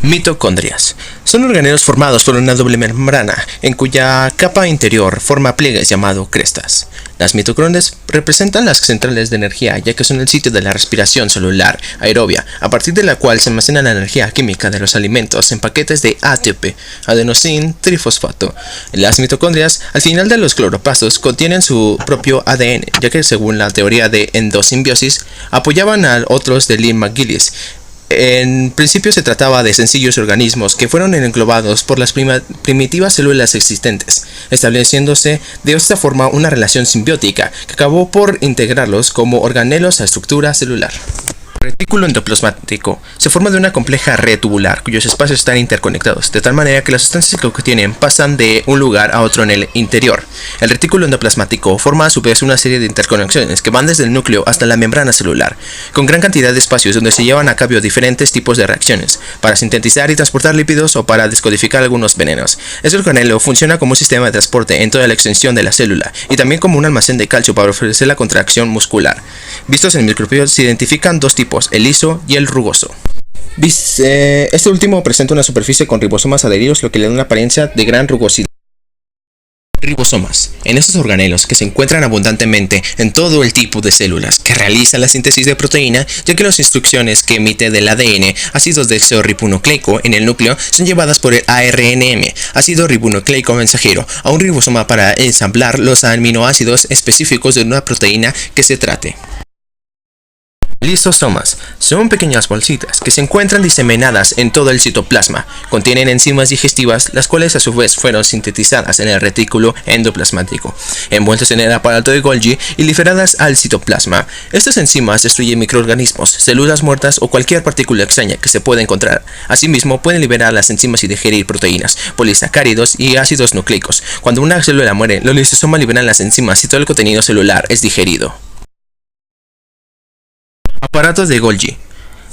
Mitocondrias. Son organelos formados por una doble membrana, en cuya capa interior forma pliegues llamados crestas. Las mitocondrias representan las centrales de energía, ya que son el sitio de la respiración celular aerobia, a partir de la cual se almacena la energía química de los alimentos en paquetes de ATP, adenosín trifosfato. Las mitocondrias, al final de los cloroplastos, contienen su propio ADN, ya que según la teoría de endosimbiosis, apoyaban a otros de Lynn McGillis. En principio se trataba de sencillos organismos que fueron englobados por las primitivas células existentes, estableciéndose de esta forma una relación simbiótica que acabó por integrarlos como organelos a estructura celular. El retículo endoplasmático se forma de una compleja red tubular cuyos espacios están interconectados, de tal manera que las sustancias que contienen pasan de un lugar a otro en el interior. El retículo endoplasmático forma a su vez una serie de interconexiones que van desde el núcleo hasta la membrana celular, con gran cantidad de espacios donde se llevan a cabo diferentes tipos de reacciones, para sintetizar y transportar lípidos o para descodificar algunos venenos. Este organelo funciona como un sistema de transporte en toda la extensión de la célula, y también como un almacén de calcio para ofrecer la contracción muscular. Vistos en el microscopio se identifican dos tipos, el liso y el rugoso. Este último presenta una superficie con ribosomas adheridos, lo que le da una apariencia de gran rugosidad. Ribosomas. En estos organelos que se encuentran abundantemente en todo el tipo de células que realizan la síntesis de proteína, ya que las instrucciones que emite del ADN, ácidos desoxirribonucleico en el núcleo, son llevadas por el ARNM, ácido ribonucleico mensajero, a un ribosoma para ensamblar los aminoácidos específicos de una proteína que se trate. Lisosomas son pequeñas bolsitas que se encuentran diseminadas en todo el citoplasma. Contienen enzimas digestivas, las cuales a su vez fueron sintetizadas en el retículo endoplasmático, envueltas en el aparato de Golgi y liberadas al citoplasma. Estas enzimas destruyen microorganismos, células muertas o cualquier partícula extraña que se pueda encontrar. Asimismo, pueden liberar las enzimas y digerir proteínas, polisacáridos y ácidos nucleicos. Cuando una célula muere, los lisosomas liberan las enzimas y todo el contenido celular es digerido. Aparatos de Golgi.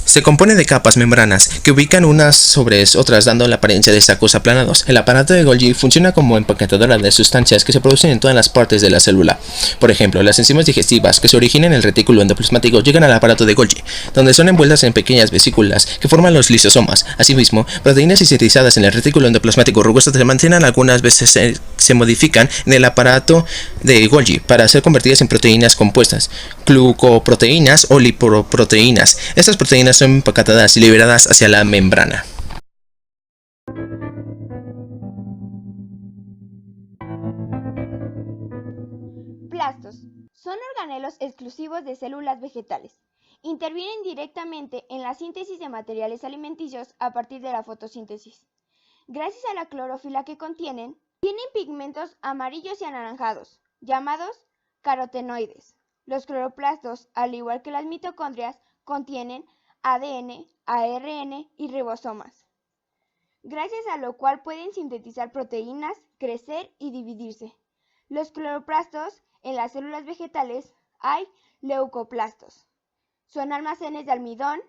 Se compone de capas membranas que ubican unas sobre otras dando la apariencia de sacos aplanados. El aparato de Golgi funciona como empaquetadora de sustancias que se producen en todas las partes de la célula. Por ejemplo, las enzimas digestivas que se originan en el retículo endoplasmático llegan al aparato de Golgi, donde son envueltas en pequeñas vesículas que forman los lisosomas. Asimismo, proteínas sintetizadas en el retículo endoplasmático rugoso se mantienen, algunas veces se modifican en el aparato de Golgi para ser convertidas en proteínas compuestas, glucoproteínas o lipoproteínas. Estas proteínas son empaquetadas y liberadas hacia la membrana. Plastos son organelos exclusivos de células vegetales. Intervienen directamente en la síntesis de materiales alimenticios a partir de la fotosíntesis. Gracias a la clorofila que contienen, tienen pigmentos amarillos y anaranjados, llamados carotenoides. Los cloroplastos, al igual que las mitocondrias, contienen ADN, ARN y ribosomas, gracias a lo cual pueden sintetizar proteínas, crecer y dividirse. Los cloroplastos, en las células vegetales hay leucoplastos. Son almacenes de almidón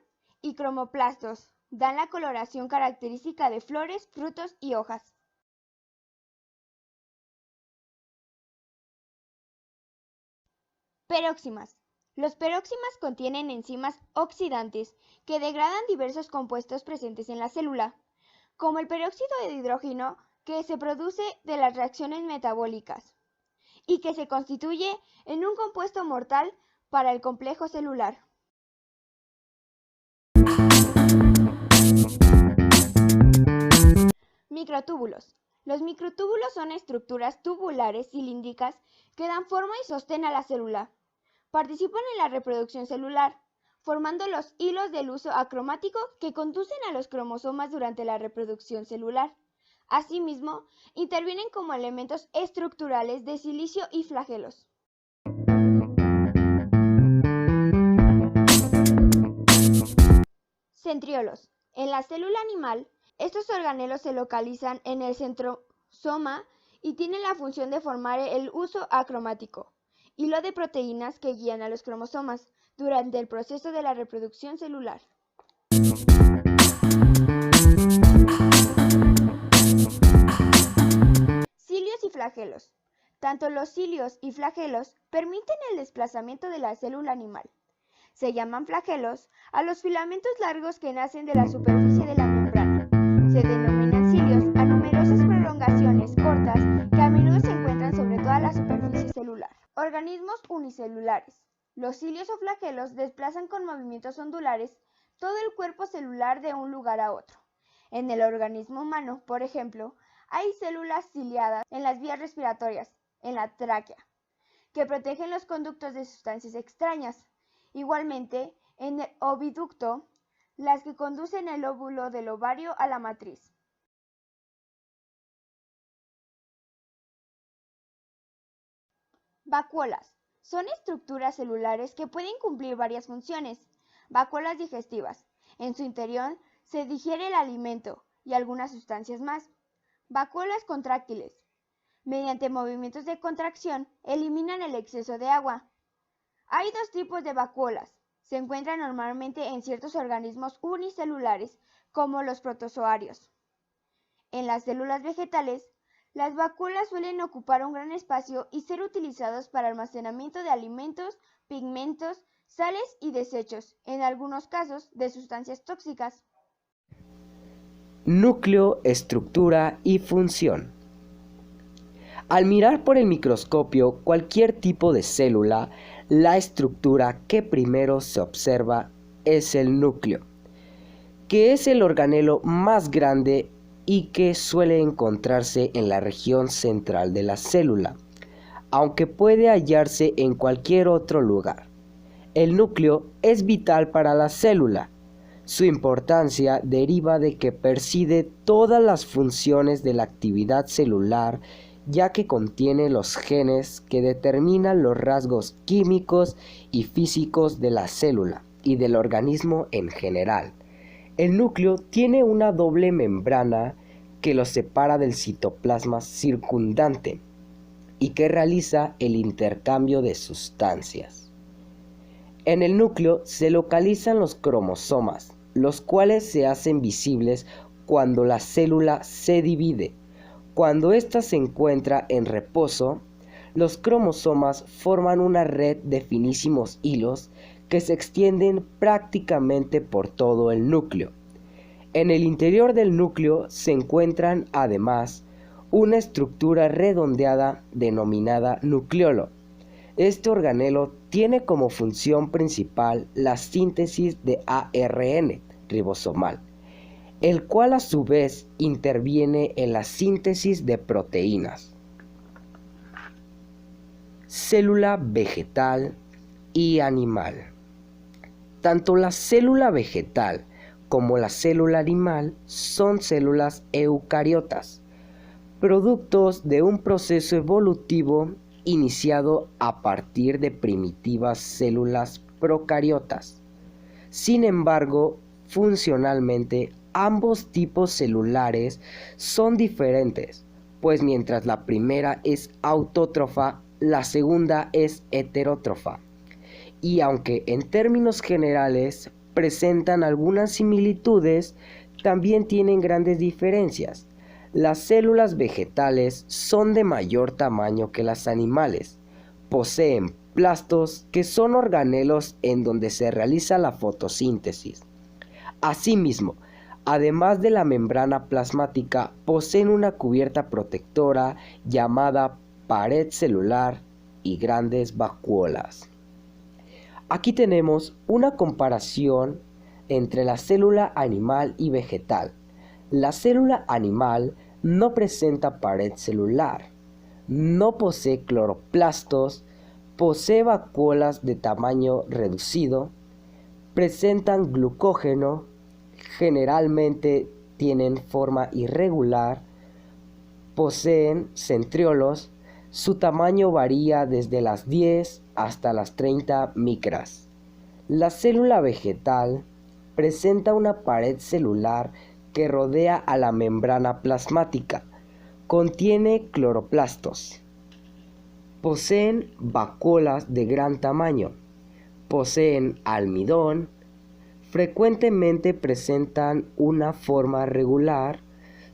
y cromoplastos. Dan la coloración característica de flores, frutos y hojas. Peróximas. Los peróximas contienen enzimas oxidantes que degradan diversos compuestos presentes en la célula, como el peróxido de hidrógeno que se produce de las reacciones metabólicas y que se constituye en un compuesto mortal para el complejo celular. Microtúbulos. Los microtúbulos son estructuras tubulares cilíndricas que dan forma y sostén a la célula. Participan en la reproducción celular, formando los hilos del uso acromático que conducen a los cromosomas durante la reproducción celular. Asimismo, intervienen como elementos estructurales de silicio y flagelos. Centriolos. En la célula animal, estos organelos se localizan en el centrosoma y tienen la función de formar el uso acromático, hilo de proteínas que guían a los cromosomas durante el proceso de la reproducción celular. Cilios y flagelos. Tanto los cilios y flagelos permiten el desplazamiento de la célula animal. Se llaman flagelos a los filamentos largos que nacen de la superficie de la membrana. Se denominan cilios a numerosas prolongaciones cortas que a menudo se encuentran sobre toda la superficie celular. Organismos unicelulares. Los cilios o flagelos desplazan con movimientos ondulares todo el cuerpo celular de un lugar a otro. En el organismo humano, por ejemplo, hay células ciliadas en las vías respiratorias, en la tráquea, que protegen los conductos de sustancias extrañas. Igualmente, en el oviducto, las que conducen el óvulo del ovario a la matriz. Vacuolas. Son estructuras celulares que pueden cumplir varias funciones. Vacuolas digestivas. En su interior se digiere el alimento y algunas sustancias más. Vacuolas contráctiles. Mediante movimientos de contracción eliminan el exceso de agua. Hay dos tipos de vacuolas. Se encuentran normalmente en ciertos organismos unicelulares, como los protozoarios. En las células vegetales, las vacuolas suelen ocupar un gran espacio y ser utilizados para almacenamiento de alimentos, pigmentos, sales y desechos, en algunos casos de sustancias tóxicas. Núcleo, estructura y función. Al mirar por el microscopio cualquier tipo de célula, la estructura que primero se observa es el núcleo, que es el organelo más grande y que suele encontrarse en la región central de la célula, aunque puede hallarse en cualquier otro lugar. El núcleo es vital para la célula. Su importancia deriva de que preside todas las funciones de la actividad celular, ya que contiene los genes que determinan los rasgos químicos y físicos de la célula y del organismo en general. El núcleo tiene una doble membrana que lo separa del citoplasma circundante y que realiza el intercambio de sustancias. En el núcleo se localizan los cromosomas, los cuales se hacen visibles cuando la célula se divide. Cuando ésta se encuentra en reposo, los cromosomas forman una red de finísimos hilos que se extienden prácticamente por todo el núcleo. En el interior del núcleo se encuentran además una estructura redondeada denominada nucleolo. Este organelo tiene como función principal la síntesis de ARN ribosomal, el cual a su vez interviene en la síntesis de proteínas. Célula vegetal y animal. Tanto la célula vegetal como la célula animal son células eucariotas, productos de un proceso evolutivo iniciado a partir de primitivas células procariotas. Sin embargo, funcionalmente, ambos tipos celulares son diferentes, pues mientras la primera es autótrofa, la segunda es heterótrofa. Y aunque en términos generales presentan algunas similitudes, también tienen grandes diferencias. Las células vegetales son de mayor tamaño que las animales. Poseen plastos, que son organelos en donde se realiza la fotosíntesis. Asimismo, además de la membrana plasmática, poseen una cubierta protectora llamada pared celular y grandes vacuolas. Aquí tenemos una comparación entre la célula animal y vegetal. La célula animal no presenta pared celular, no posee cloroplastos, posee vacuolas de tamaño reducido, presentan glucógeno, generalmente tienen forma irregular, poseen centriolos, su tamaño varía desde las 10 hasta las 30 micras. La célula vegetal presenta una pared celular que rodea a la membrana plasmática. Contiene cloroplastos. Poseen vacuolas de gran tamaño. Poseen almidón. Frecuentemente presentan una forma regular.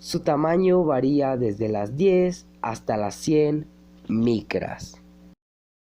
Su tamaño varía desde las 10 hasta las 100 micras.